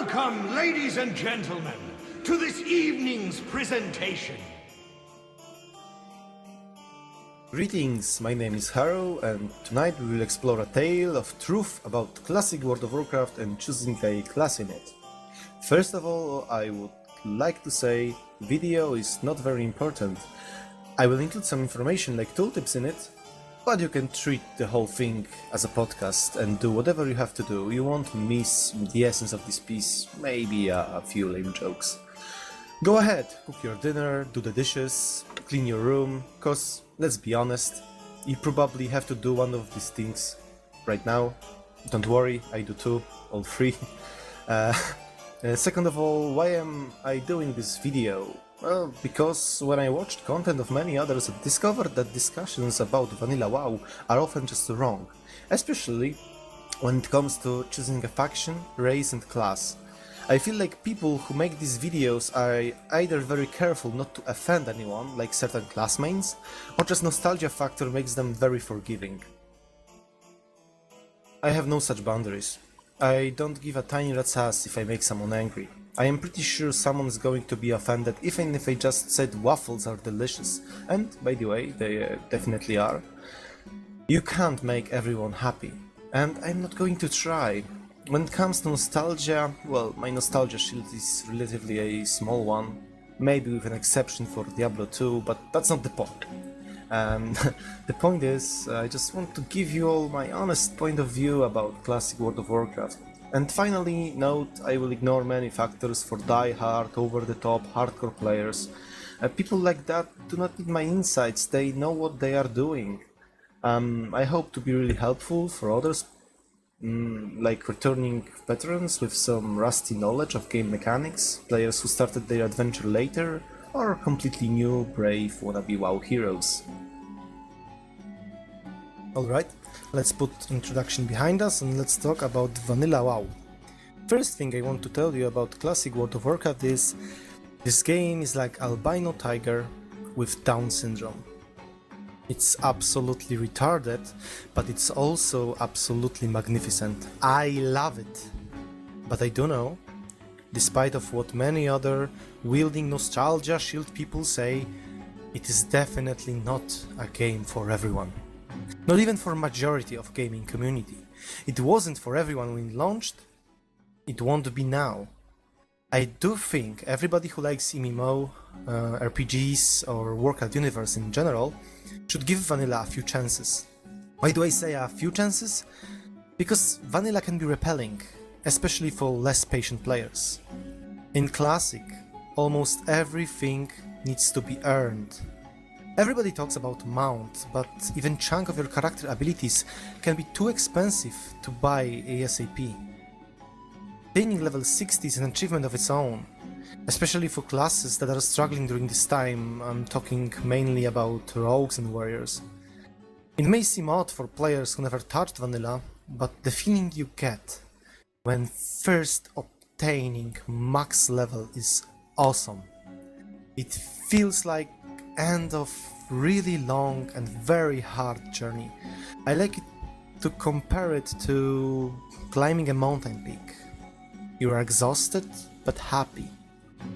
Welcome, ladies and gentlemen, to this evening's presentation. Greetings, my name is Harrow, and tonight we will explore a tale of truth about classic World of Warcraft and choosing a class in it. First of all, I would like to say video is not very important. I will include some information like tooltips in it, but you can treat the whole thing as a podcast and do whatever you have to do. You won't miss the essence of this piece, maybe a few lame jokes. Go ahead, cook your dinner, do the dishes, clean your room, cause, let's be honest, you probably have to do one of these things right now. Don't worry, I do too, all three. Second of all, why am I doing this video? Well, because when I watched content of many others, I discovered that discussions about vanilla WoW are often just wrong, especially when it comes to choosing a faction, race and class. I feel like people who make these videos are either very careful not to offend anyone, like certain class mains, or just nostalgia factor makes them very forgiving. I have no such boundaries. I don't give a tiny rat's ass if I make someone angry. I am pretty sure someone's going to be offended even if I just said waffles are delicious, and by the way, they definitely are. You can't make everyone happy, and I'm not going to try. When it comes to nostalgia, well, my nostalgia shield is relatively a small one, maybe with an exception for Diablo 2, but that's not the point. The point is, I just want to give you all my honest point of view about classic World of Warcraft. And finally, note, I will ignore many factors for die-hard, over-the-top, hardcore players. People like that do not need my insights, they know what they are doing. I hope to be really helpful for others, like returning veterans with some rusty knowledge of game mechanics, players who started their adventure later, or completely new, brave, wannabe WoW heroes. Alright, let's put introduction behind us and let's talk about vanilla WoW. First thing I want to tell you about classic World of Warcraft is this game is like albino tiger with Down syndrome. It's absolutely retarded, but it's also absolutely magnificent. I love it. But I do know, despite of what many other wielding nostalgia shield people say, it is definitely not a game for everyone. Not even for majority of gaming community. It wasn't for everyone when it launched, it won't be now. I do think everybody who likes MMO, RPGs or Warcraft universe in general should give vanilla a few chances. Why do I say a few chances? Because vanilla can be repelling, especially for less patient players. In classic, almost everything needs to be earned. Everybody talks about mount, but even chunk of your character abilities can be too expensive to buy ASAP. Attaining level 60 is an achievement of its own, especially for classes that are struggling during this time. I'm talking mainly about rogues and warriors. It may seem odd for players who never touched vanilla, but the feeling you get when first obtaining max level is awesome. It feels like end of really long and very hard journey. I like it to compare it to climbing a mountain peak. You are exhausted but happy.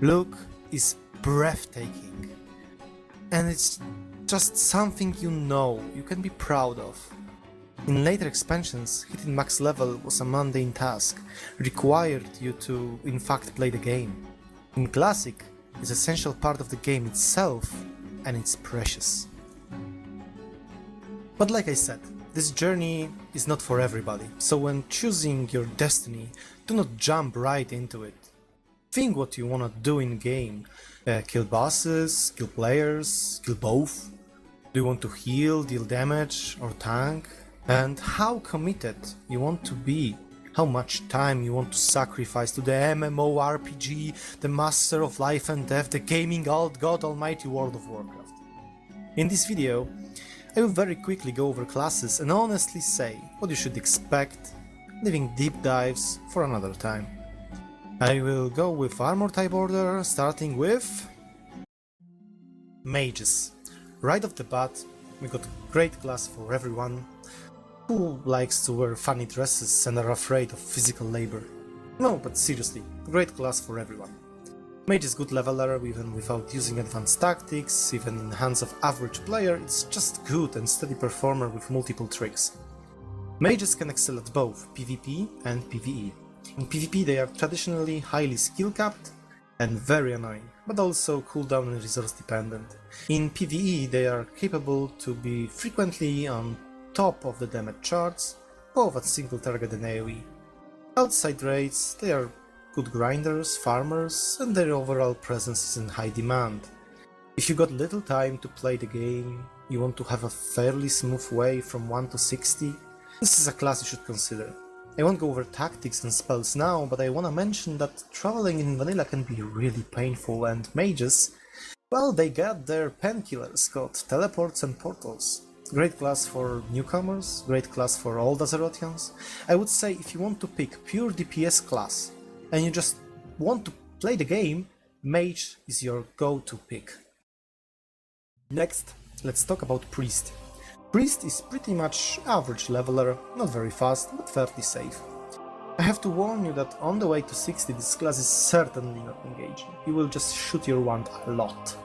Look is breathtaking, and it's just something you can be proud of. In later expansions, hitting max level was a mundane task, required you to in fact play the game. In Classic, it's an essential part of the game itself, and it's precious. But like I said, this journey is not for everybody, so when choosing your destiny, do not jump right into it. Think what you wanna do in game. Kill bosses, kill players, kill both. Do you want to heal, deal damage, or tank? And how committed you want to be. How much time you want to sacrifice to the MMORPG, the master of life and death, the gaming old god almighty World of Warcraft. In this video, I will very quickly go over classes and honestly say what you should expect, leaving deep dives for another time. I will go with armor type order, starting with mages. Right off the bat, we got a great class for everyone who likes to wear funny dresses and are afraid of physical labor. No, but seriously, great class for everyone. Mage is good leveler even without using advanced tactics, even in hands of average player, it's just good and steady performer with multiple tricks. Mages can excel at both PvP and PvE. In PvP they are traditionally highly skill capped and very annoying, but also cooldown and resource dependent. In PvE they are capable to be frequently on top of the damage charts, both at single target and AoE. Outside raids they are good grinders, farmers, and their overall presence is in high demand. If you got little time to play the game, you want to have a fairly smooth way from 1 to 60, this is a class you should consider. I won't go over tactics and spells now, but I wanna mention that traveling in vanilla can be really painful, and mages, well, they got their painkillers called teleports and portals. Great class for newcomers, great class for old Azerotians. I would say if you want to pick pure DPS class, and you just want to play the game, Mage is your go-to pick. Next, let's talk about Priest. Priest is pretty much average leveler, not very fast, but fairly safe. I have to warn you that on the way to 60 this class is certainly not engaging, you will just shoot your wand a lot.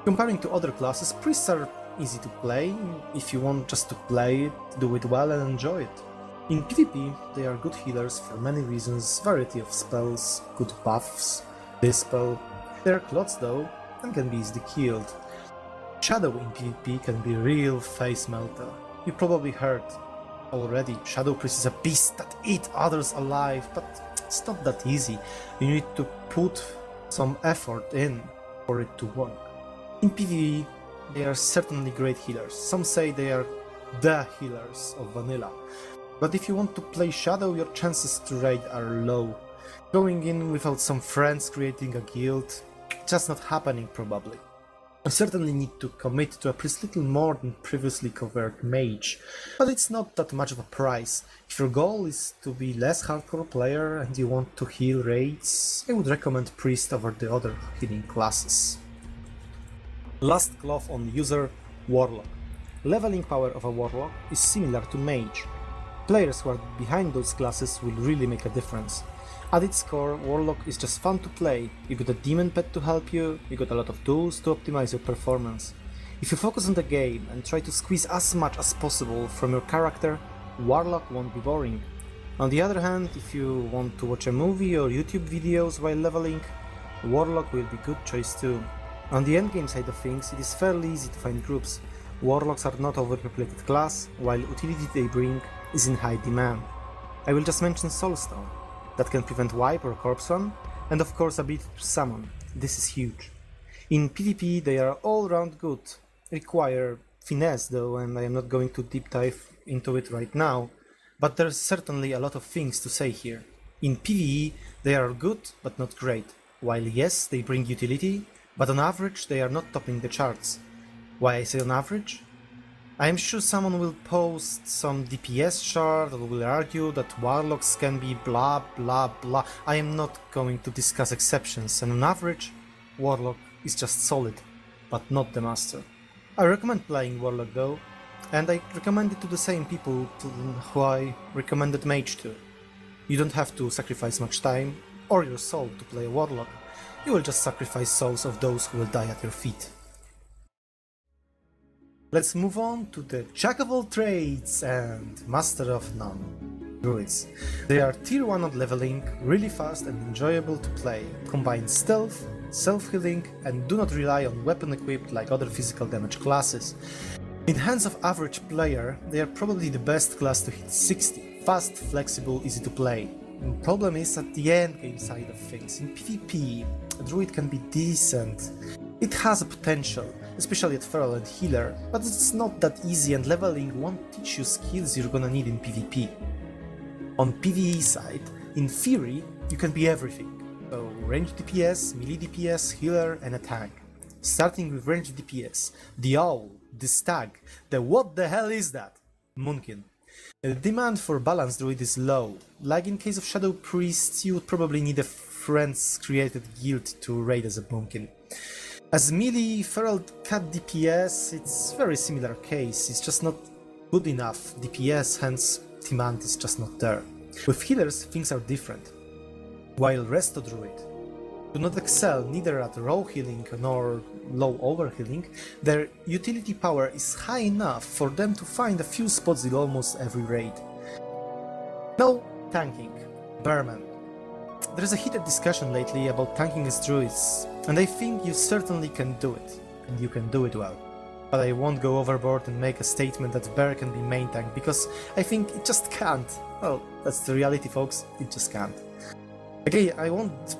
Comparing to other classes, Priests are easy to play, if you want just to play it, do it well and enjoy it. In PvP, they are good healers for many reasons, variety of spells, good buffs, dispel. They are clots though, and can be easily killed. Shadow in PvP can be real face melter. You probably heard already, Shadow Priest is a beast that eats others alive, but it's not that easy. You need to put some effort in for it to work. In PvE, they are certainly great healers. Some say they are the healers of vanilla. But if you want to play Shadow, your chances to raid are low. Going in without some friends creating a guild, just not happening probably. You certainly need to commit to a priest little more than previously covered mage, but it's not that much of a price. If your goal is to be less hardcore player and you want to heal raids, I would recommend priest over the other healing classes. Last cloth on user, Warlock. Leveling power of a Warlock is similar to mage. Players who are behind those classes will really make a difference. At its core, Warlock is just fun to play. You got a demon pet to help you, you got a lot of tools to optimize your performance. If you focus on the game and try to squeeze as much as possible from your character, Warlock won't be boring. On the other hand, if you want to watch a movie or YouTube videos while leveling, Warlock will be good choice too. On the endgame side of things, it is fairly easy to find groups. Warlocks are not overpopulated class, while utility they bring is in high demand. I will just mention Soulstone, that can prevent wipe or corpse run, and of course ability to summon. This is huge. In PvP they are all round good, require finesse though, and I am not going to deep dive into it right now, but there's certainly a lot of things to say here. In PvE they are good but not great, while yes they bring utility, but on average they are not topping the charts. Why I say on average? I am sure someone will post some DPS chart or will argue that Warlocks can be blah blah blah. I am not going to discuss exceptions, and on average, Warlock is just solid, but not the master. I recommend playing Warlock though, and I recommend it to the same people who I recommended Mage to. You don't have to sacrifice much time or your soul to play a Warlock, you will just sacrifice souls of those who will die at your feet. Let's move on to the Jack of all trades and Master of none, Druids. They are tier 1 at leveling, really fast and enjoyable to play, combine stealth, self-healing and do not rely on weapon equipped like other physical damage classes. In hands of average player, they are probably the best class to hit 60, fast, flexible, easy to play. The problem is at the endgame side of things. In PvP, a Druid can be decent. It has a potential, especially at Feral and Healer, but it's not that easy and leveling won't teach you skills you're gonna need in PvP. On PvE side, in theory, you can be everything. So range DPS, melee DPS, healer and a tank. Starting with range DPS, the owl, the stag, the what the hell is that? Moonkin. The demand for balanced druid is low. Like in case of Shadow Priests, you would probably need a friends created guild to raid as a Moonkin. As melee feral cat DPS, it's very similar case, it's just not good enough DPS, hence demand is just not there. With healers, things are different. while Resto Druid do not excel neither at raw healing nor low overhealing, their utility power is high enough for them to find a few spots in almost every raid. Now, tanking. Bearman. There is a heated discussion lately about tanking as druids, and I think you certainly can do it, and you can do it well. But I won't go overboard and make a statement that Bear can be main tank, because I think it just can't. Well, that's the reality, folks, it just can't. Okay, I won't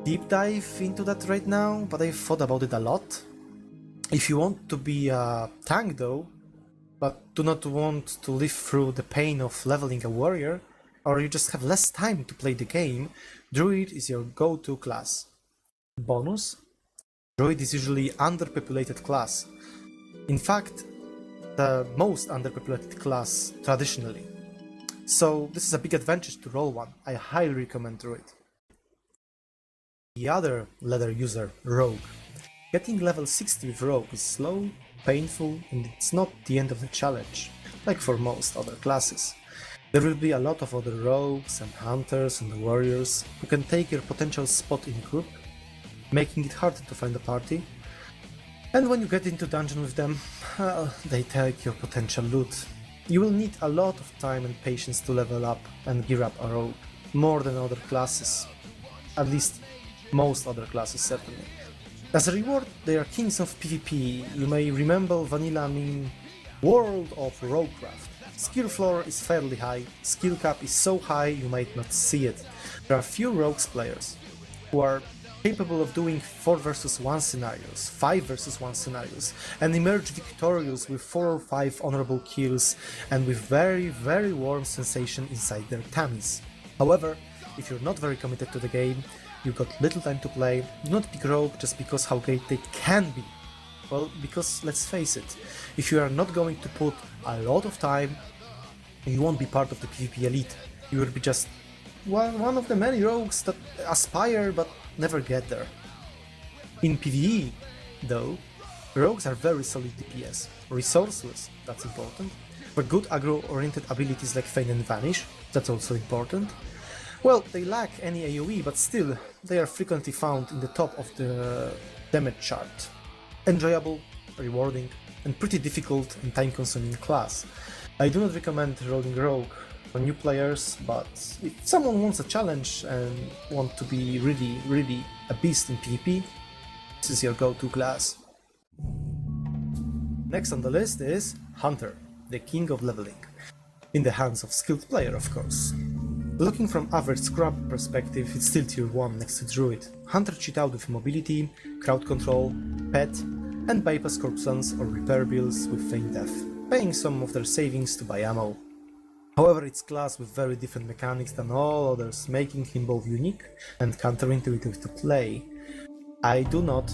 deep dive into that right now, but I've thought about it a lot. If you want to be a tank though, but do not want to live through the pain of leveling a warrior, or you just have less time to play the game, Druid is your go-to class. Bonus: Druid is usually underpopulated class. In fact, the most underpopulated class traditionally. So this is a big advantage to roll one. I highly recommend Druid. The other leather user, Rogue. Getting level 60 with Rogue is slow, painful, and it's not the end of the challenge, like for most other classes. There will be a lot of other rogues and hunters and warriors who can take your potential spot in a group, making it harder to find a party. And when you get into dungeon with them, well, they take your potential loot. You will need a lot of time and patience to level up and gear up a rogue, more than other classes. At least most other classes, certainly. As a reward, they are kings of PvP. You may remember vanilla mean World of Warcraft. Skill floor is fairly high, skill cap is so high you might not see it. There are few rogues players who are capable of doing 4 vs 1 scenarios, 5 vs 1 scenarios, and emerge victorious with 4 or 5 honorable kills and with very warm sensation inside their tummies. However, if you're not very committed to the game, you've got little time to play, do not pick rogue just because how great they can be. Well, because let's face it, if you are not going to put a lot of time, you won't be part of the PvP elite. You will be just one of the many rogues that aspire but never get there. In PvE, though, rogues are very solid DPS, resourceless, that's important, but good aggro-oriented abilities like Feign and Vanish, that's also important. Well, they lack any AoE, but still, they are frequently found in the top of the damage chart. Enjoyable, rewarding, and pretty difficult and time-consuming class. I do not recommend rolling Rogue for new players, but if someone wants a challenge and want to be really a beast in PvP, this is your go-to class. Next on the list is Hunter, the king of leveling. In the hands of skilled player, of course. Looking from average scrub perspective, it's still tier 1 next to Druid. Hunter cheat out with mobility, crowd control, pet, and bypass corpsons or repair bills with feign death, paying some of their savings to buy ammo. However, it's class with very different mechanics than all others, making him both unique and counterintuitive to play. I do not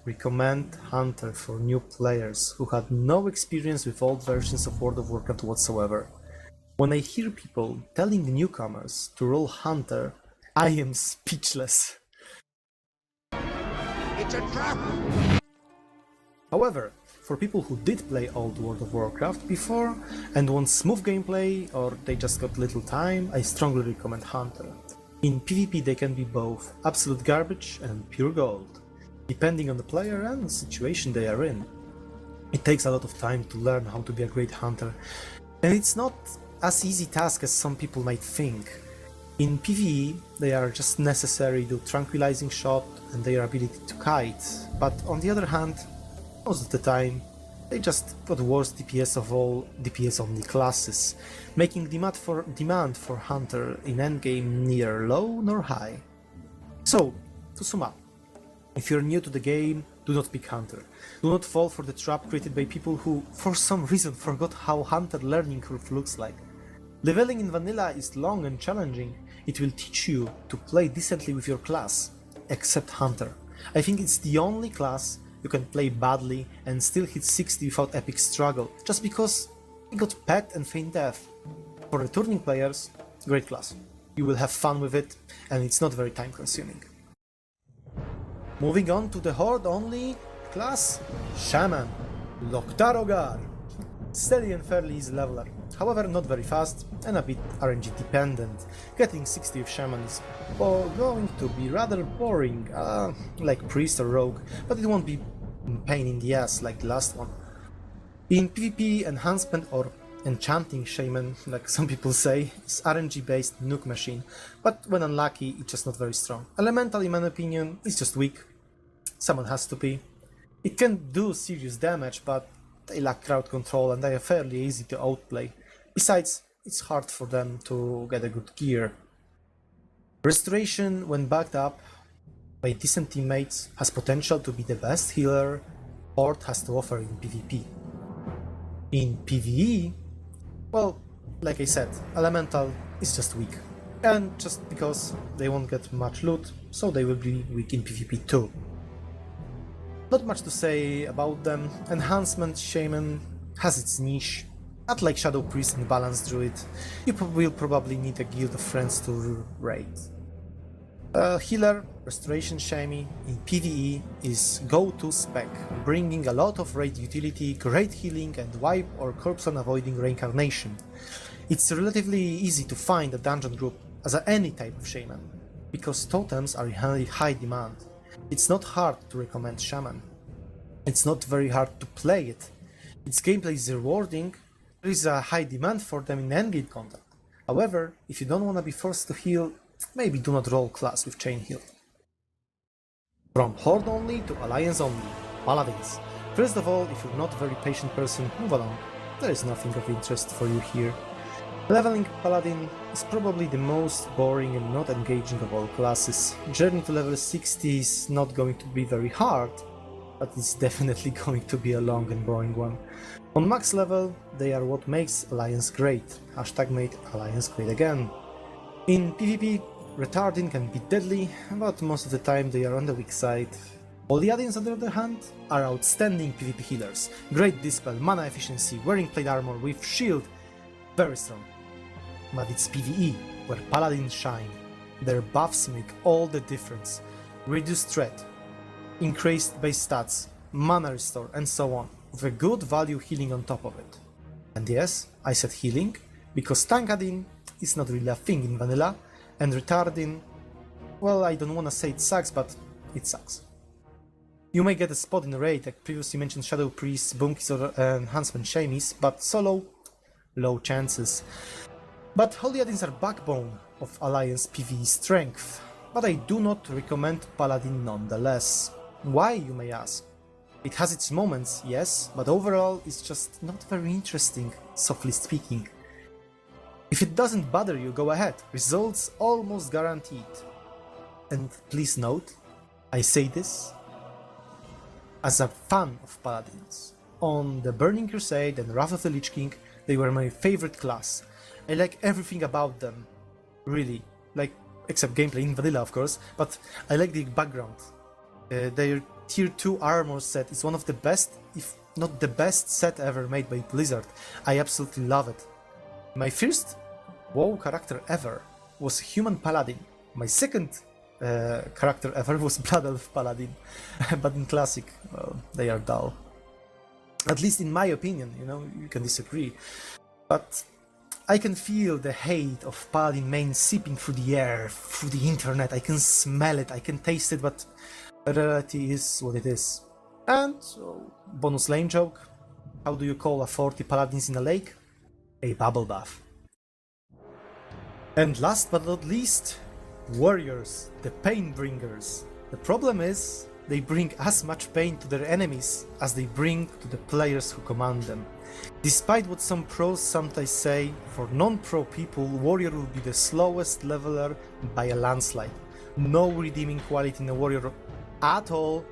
recommend Hunter for new players who had no experience with old versions of World of Warcraft whatsoever. When I hear people telling newcomers to roll Hunter, I am speechless. It's a trap! However, for people who did play old World of Warcraft before and want smooth gameplay or they just got little time, I strongly recommend Hunter. In PvP they can be both absolute garbage and pure gold, depending on the player and the situation they are in. It takes a lot of time to learn how to be a great hunter, and it's not as easy task as some people might think. In PvE, they are just necessary to tranquilizing shot and their ability to kite, but on the other hand, most of the time, they just got worst DPS of all DPS-only classes, making demand for Hunter in endgame neither low nor high. So, to sum up, if you're new to the game, do not pick Hunter. Do not fall for the trap created by people who, for some reason, forgot how Hunter learning curve looks like. Leveling in vanilla is long and challenging. It will teach you to play decently with your class, except Hunter. I think it's the only class you can play badly and still hit 60 without epic struggle, just because you got pet and feign death. For returning players, great class. You will have fun with it, and it's not very time consuming. Moving on to the horde only class, Shaman, Loktarogar. Steady and fairly easy leveler, however not very fast and a bit RNG dependent. Getting 60 of Shaman is going to be rather boring, like Priest or Rogue, but it won't be pain in the ass like the last one. In PvP, Enhancement or Enchanting Shaman, like some people say, is RNG based nuke machine, but when unlucky it's just not very strong. Elemental, in my opinion, is just weak. Someone has to be. It can do serious damage, but they lack crowd control and they are fairly easy to outplay. Besides, it's hard for them to get a good gear. Restoration, when backed up by decent teammates, has potential to be the best healer Horde has to offer in PvP. In PvE, well, like I said, Elemental is just weak. And just because they won't get much loot, so they will be weak in PvP too. Not much to say about them. Enhancement Shaman has its niche. Not like Shadow Priest and Balanced Druid, you will probably need a guild of friends to raid. Healer, Restoration Shaman in PvE is go-to spec, bringing a lot of raid utility, great healing and wipe or corpse on avoiding reincarnation. It's relatively easy to find a dungeon group as any type of Shaman, because totems are in high demand. It's not hard to recommend Shaman. It's not very hard to play it. Its gameplay is rewarding, there is a high demand for them in endgame content. However, if you don't want to be forced to heal, maybe do not roll class with chain heal. From Horde only to Alliance only, Paladins. First of all, if you're not a very patient person, move along. There is nothing of interest for you here. Leveling Paladin is probably the most boring and not engaging of all classes. Journey to level 60 is not going to be very hard, but it's definitely going to be a long and boring one. On max level, they are what makes Alliance great. Hashtag made Alliance great again. In PvP, retarding can be deadly, but most of the time they are on the weak side. Paladins, on the other hand, are outstanding PvP healers. Great dispel, mana efficiency, wearing plate armor with shield, very strong. But it's PvE where Paladins shine. Their buffs make all the difference. Reduced threat, increased base stats, mana restore, and so on, with a good value healing on top of it. And yes, I said healing, because tankadin is not really a thing in vanilla, and retarding, well, I don't wanna say it sucks, but it sucks. You may get a spot in a raid, like previously mentioned Shadow Priests, Bunkies or Enhancement Shamies, but solo, low chances. But Paladins are backbone of Alliance PvE strength, but I do not recommend Paladin nonetheless. Why, you may ask? It has its moments, yes, but overall it's just not very interesting, softly speaking. If it doesn't bother you, go ahead, results almost guaranteed. And please note, I say this as a fan of Paladins. On the Burning Crusade and Wrath of the Lich King, they were my favorite class. I like everything about them, really, like, except gameplay in vanilla of course, but I like the background. Their tier 2 armor set is one of the best, if not the best set ever made by Blizzard. I absolutely love it. My first WoW character ever was Human Paladin. My second character ever was Blood Elf Paladin, but in Classic, they are dull. At least in my opinion, you know, you can disagree. But I can feel the hate of Paladin main seeping through the air, through the internet. I can smell it, I can taste it, but reality is what it is. And, bonus lame joke, how do you call a 40 Paladins in a lake? A bubble bath. And last but not least, warriors, the pain bringers. The problem is, they bring as much pain to their enemies as they bring to the players who command them. Despite what some pros sometimes say, for non-pro people, warrior will be the slowest leveler by a landslide. No redeeming quality in a warrior at all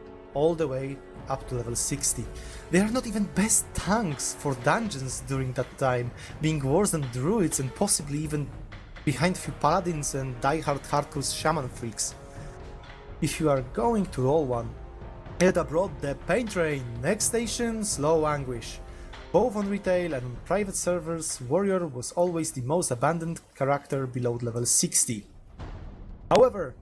the way up to level 60. They are not even best tanks for dungeons during that time, being worse than druids and possibly even behind few paladins and diehard hardcore shaman freaks. If you are going to roll one, head abroad the pain train. Next station, Slow Anguish. Both on retail and on private servers, warrior was always the most abandoned character below level 60. However,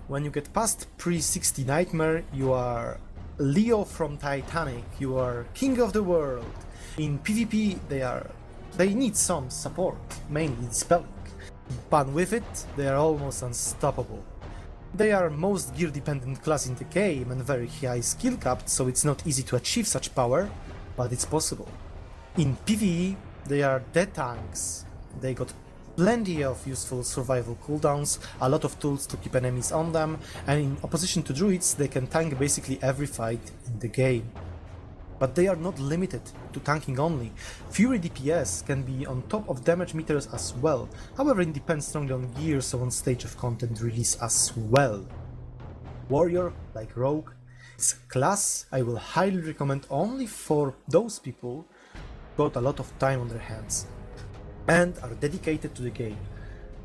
when you get past pre-60 Nightmare, you are Leo from Titanic, you are king of the world. In PvP, they need some support, mainly dispelling, but with it, they are almost unstoppable. They are most gear dependent class in the game and very high skill capped, so it's not easy to achieve such power, but it's possible. In PvE, they are dead tanks. They got plenty of useful survival cooldowns, a lot of tools to keep enemies on them, and in opposition to druids, they can tank basically every fight in the game. But they are not limited to tanking only. Fury DPS can be on top of damage meters as well, however it depends strongly on gear, so on stage of content release as well. Warrior, like Rogue, is a class I will highly recommend only for those people who got a lot of time on their hands and are dedicated to the game.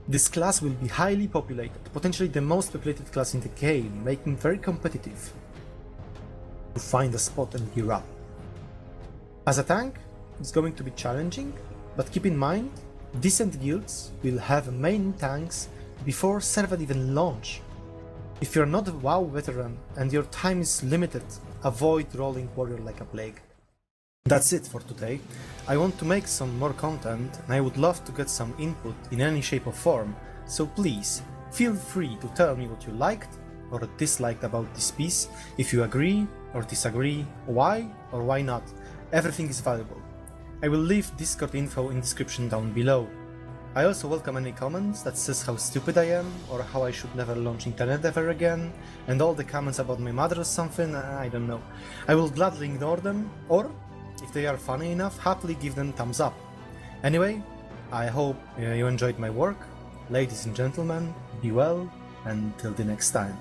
This class will be highly populated, potentially the most populated class in the game, making it very competitive to find a spot and gear up. As a tank, it's going to be challenging, but keep in mind, decent guilds will have main tanks before server even launch. If you're not a WoW veteran and your time is limited, avoid rolling warrior like a plague. That's it for today. I want to make some more content and I would love to get some input in any shape or form, so please feel free to tell me what you liked or disliked about this piece, if you agree or disagree, why or why not. Everything is valuable. I will leave Discord info in description down below. I also welcome any comments that says how stupid I am, or how I should never launch internet ever again, and all the comments about my mother or something, I don't know. I will gladly ignore them, or, if they are funny enough, happily give them thumbs up. Anyway, I hope you enjoyed my work. Ladies and gentlemen, be well, and till the next time.